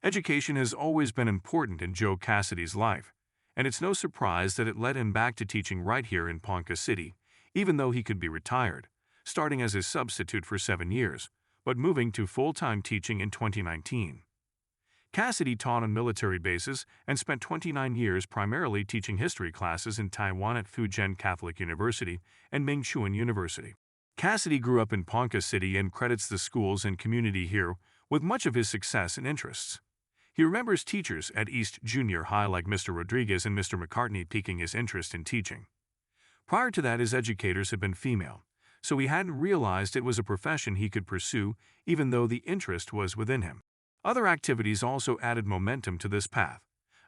Education has always been important in Joe Cassidy's life, and it's no surprise that it led him back to teaching right here in Ponca City, even though he could be retired, starting as a substitute for 7 years, but moving to full-time teaching in 2019. Cassity taught on military bases and spent 29 years primarily teaching history classes in Taiwan at Fujian Catholic University and Ming Chuan University. Cassity grew up in Ponca City and credits the schools and community here with much of his success and interests. He remembers teachers at East Junior High like Mr. Rodriguez and Mr. McCartney piquing his interest in teaching. Prior to that, his educators had been female, so he hadn't realized it was a profession he could pursue even though the interest was within him. Other activities also added momentum to this path.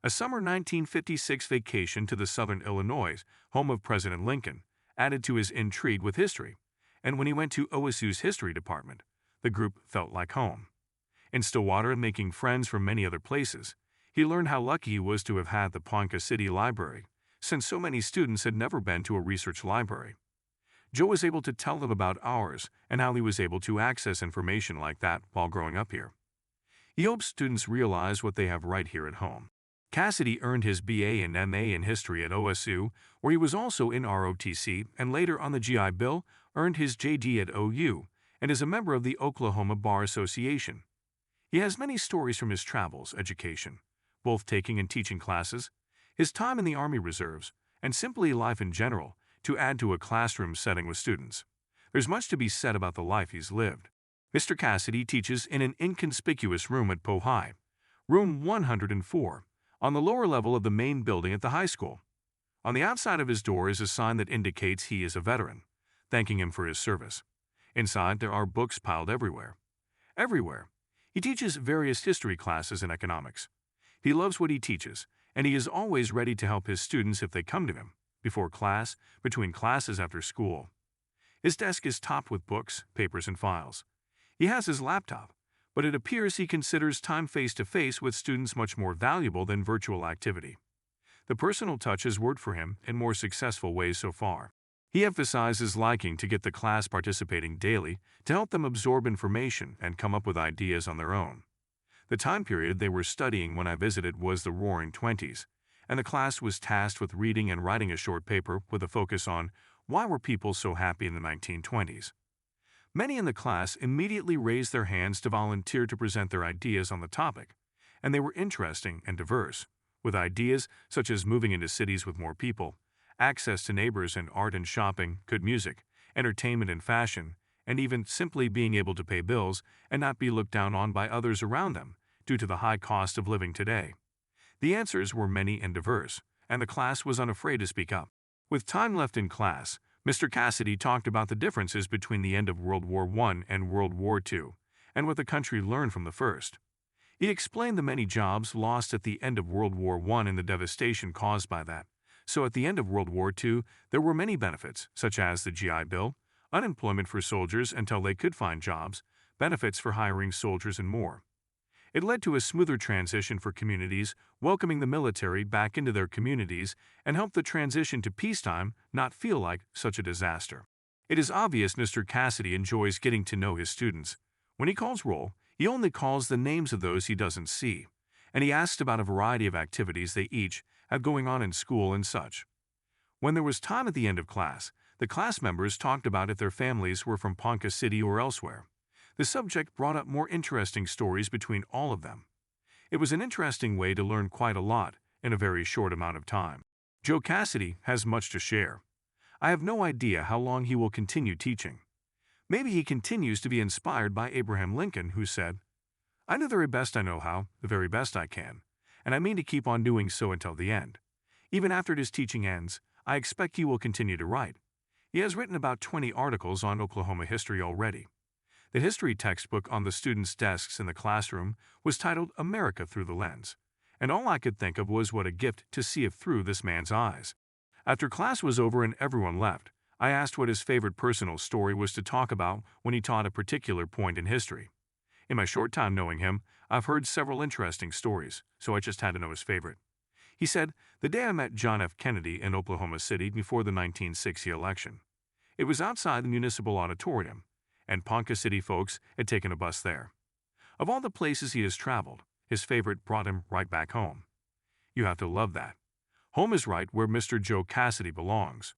A summer 1956 vacation to the southern Illinois, home of President Lincoln, added to his intrigue with history, and when he went to OSU's history department, the group felt like home. In Stillwater, making friends from many other places, he learned how lucky he was to have had the Ponca City Library, since so many students had never been to a research library. Joe was able to tell them about ours and how he was able to access information like that while growing up here. He hopes students realize what they have right here at home. Cassity earned his BA and MA in history at OSU, where he was also in ROTC, and later on the GI Bill earned his JD at OU, and is a member of the Oklahoma Bar Association. He has many stories from his travels, education, both taking and teaching classes, his time in the Army Reserves, and simply life in general, to add to a classroom setting with students. There's much to be said about the life he's lived. Mr. Cassity teaches in an inconspicuous room at Pohai, room 104, on the lower level of the main building at the high school. On the outside of his door is a sign that indicates he is a veteran, thanking him for his service. Inside, there are books piled everywhere. Everywhere. He teaches various history classes and economics. He loves what he teaches, and he is always ready to help his students if they come to him, before class, between classes after school. His desk is topped with books, papers, and files. He has his laptop, but it appears he considers time face-to-face with students much more valuable than virtual activity. The personal touch has worked for him in more successful ways so far. He emphasizes liking to get the class participating daily to help them absorb information and come up with ideas on their own. The time period they were studying when I visited was the Roaring Twenties, and the class was tasked with reading and writing a short paper with a focus on why were people so happy in the 1920s. Many in the class immediately raised their hands to volunteer to present their ideas on the topic, and they were interesting and diverse, with ideas such as moving into cities with more people, access to neighbors and art and shopping, good music, entertainment and fashion, and even simply being able to pay bills and not be looked down on by others around them due to the high cost of living today. The answers were many and diverse, and the class was unafraid to speak up. With time left in class, Mr. Cassity talked about the differences between the end of World War I and World War II, and what the country learned from the first. He explained the many jobs lost at the end of World War I and the devastation caused by that. So at the end of World War II, there were many benefits, such as the GI Bill, unemployment for soldiers until they could find jobs, benefits for hiring soldiers, and more. It led to a smoother transition for communities, welcoming the military back into their communities and helped the transition to peacetime not feel like such a disaster. It is obvious Mr. Cassity enjoys getting to know his students. When he calls roll, he only calls the names of those he doesn't see, and he asks about a variety of activities they each have going on in school and such. When there was time at the end of class, the class members talked about if their families were from Ponca City or elsewhere. The subject brought up more interesting stories between all of them. It was an interesting way to learn quite a lot in a very short amount of time. Joe Cassity has much to share. I have no idea how long he will continue teaching. Maybe he continues to be inspired by Abraham Lincoln, who said, "I do the very best I know how, the very best I can, and I mean to keep on doing so until the end. Even after his teaching ends, I expect he will continue to write. He has written about 20 articles on Oklahoma history already. The history textbook on the students' desks in the classroom was titled America Through the Lens, and all I could think of was what a gift to see it through this man's eyes. After class was over and everyone left, I asked what his favorite personal story was to talk about when he taught a particular point in history. In my short time knowing him, I've heard several interesting stories, so I just had to know his favorite. He said, the day I met John F. Kennedy in Oklahoma City before the 1960 election. It was outside the municipal auditorium, and Ponca City folks had taken a bus there. Of all the places he has traveled, his favorite brought him right back home. You have to love that. Home is right where Mr. Joe Cassity belongs.